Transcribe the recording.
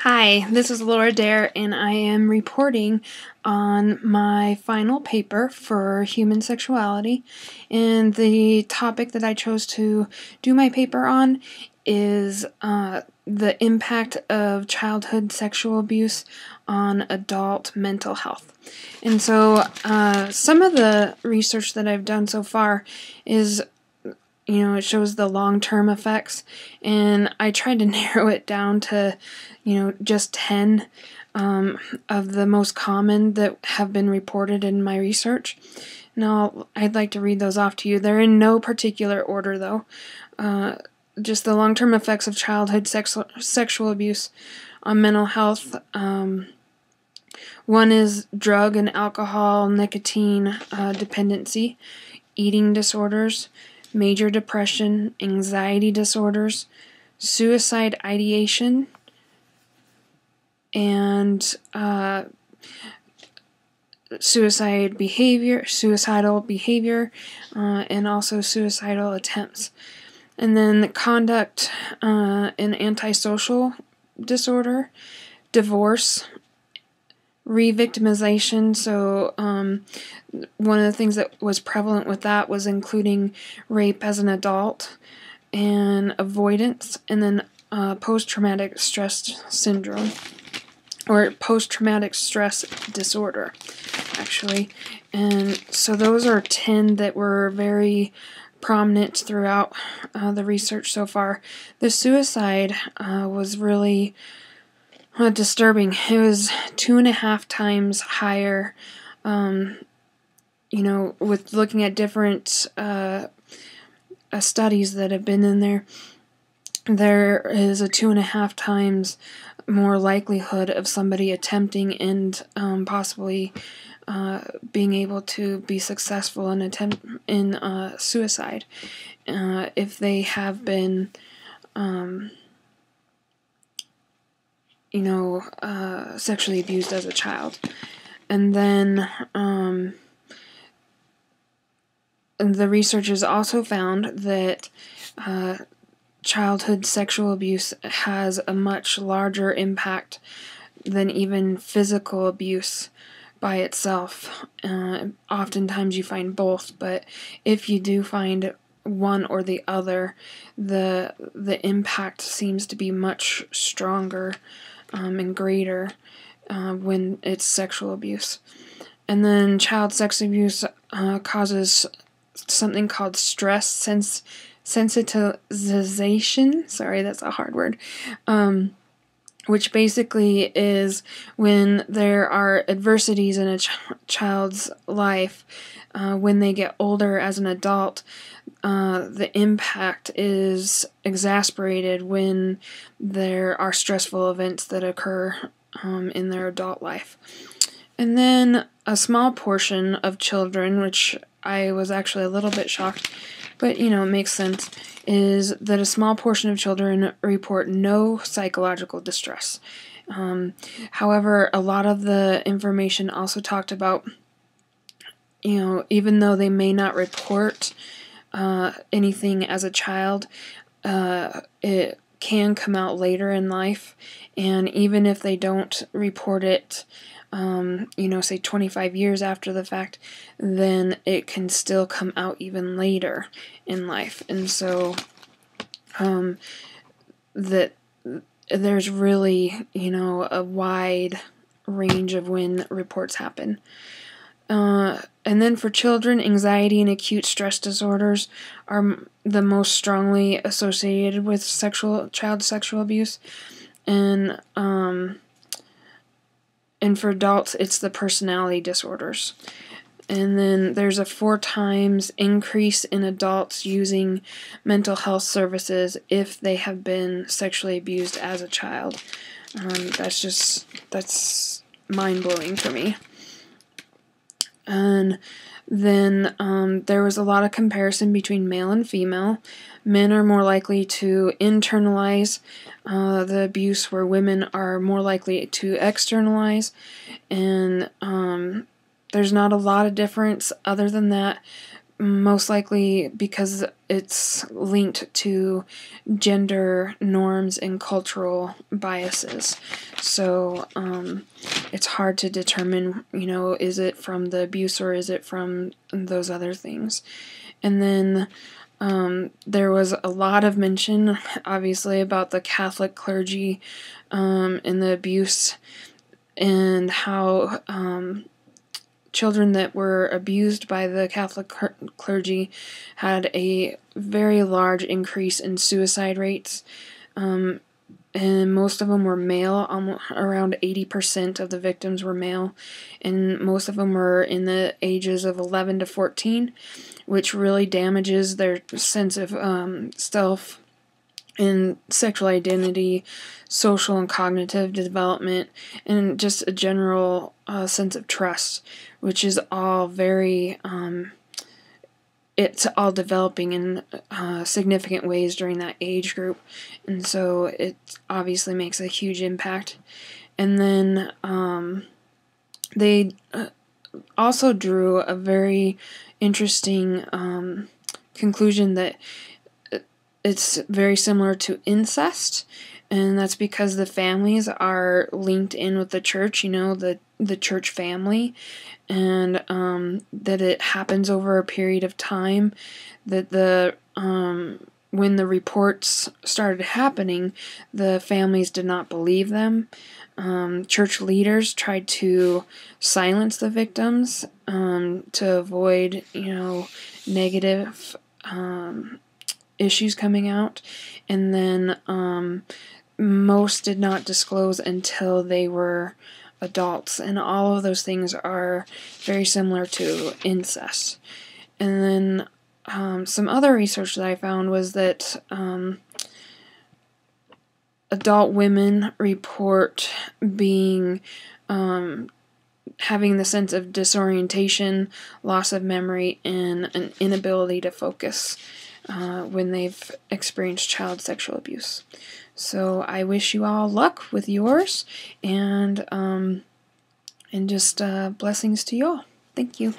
Hi, this is Laura Dare, and I am reporting on my final paper for human sexuality. And the topic that I chose to do my paper on is the impact of childhood sexual abuse on adult mental health. And so some of the research that I've done so far is it shows the long-term effects, and I tried to narrow it down to, just 10 of the most common that have been reported in my research. Now, I'd like to read those off to you. They're in no particular order, though. Just the long-term effects of childhood sexual abuse on mental health. One is drug and alcohol, nicotine dependency, eating disorders, major depression, anxiety disorders, suicide ideation, and suicidal behavior, and also suicidal attempts. And then conduct and antisocial disorder, divorce, re-victimization. So one of the things that was prevalent with that was including rape as an adult and avoidance, and then post-traumatic stress syndrome, or post-traumatic stress disorder, actually. And so those are 10 that were very prominent throughout the research so far. The suicide was really disturbing. It was 2.5 times higher, with looking at different studies that have been in there. There is a 2.5 times more likelihood of somebody attempting and possibly being able to be successful in suicide if they have been sexually abused as a child. And then the researchers also found that childhood sexual abuse has a much larger impact than even physical abuse by itself. Oftentimes you find both, but if you do find one or the other, the impact seems to be much stronger and greater when it's sexual abuse. And then child sex abuse causes something called stress sensitization. Sorry, that's a hard word. Which basically is when there are adversities in a child's life, when they get older as an adult, the impact is exacerbated when there are stressful events that occur in their adult life. And then a small portion of children, which I was actually a little bit shocked, but it makes sense, is that a small portion of children report no psychological distress. However, a lot of the information also talked about, even though they may not report anything as a child, it can come out later in life, and even if they don't report it, say 25 years after the fact, then it can still come out even later in life. And so that there's really, a wide range of when reports happen. And then for children, anxiety and acute stress disorders are the most strongly associated with child sexual abuse. And for adults, it's the personality disorders. And then there's a 4 times increase in adults using mental health services if they have been sexually abused as a child. That's mind-blowing for me. And then there was a lot of comparison between male and female. Men are more likely to internalize the abuse, where women are more likely to externalize. And there's not a lot of difference other than that most likely because it's linked to gender norms and cultural biases. So it's hard to determine, is it from the abuse or is it from those other things. And then there was a lot of mention, obviously, about the Catholic clergy and the abuse, and how children that were abused by the Catholic clergy had a very large increase in suicide rates. And most of them were male. Around 80% of the victims were male, and most of them were in the ages of 11 to 14, which really damages their sense of self and sexual identity, social and cognitive development, and just a general sense of trust, which is all very it's all developing in significant ways during that age group, and so it obviously makes a huge impact. And then they also drew a very interesting conclusion that it's very similar to incest, and that's because the families are linked in with the church, the church family, and that it happens over a period of time, that when the reports started happening, the families did not believe them. Church leaders tried to silence the victims to avoid, negative issues coming out, and then most did not disclose until they were adults, and all of those things are very similar to incest. And then some other research that I found was that adult women report being having the sense of disorientation, loss of memory, and an inability to focus when they've experienced child sexual abuse. So I wish you all luck with yours, and just blessings to you all. Thank you.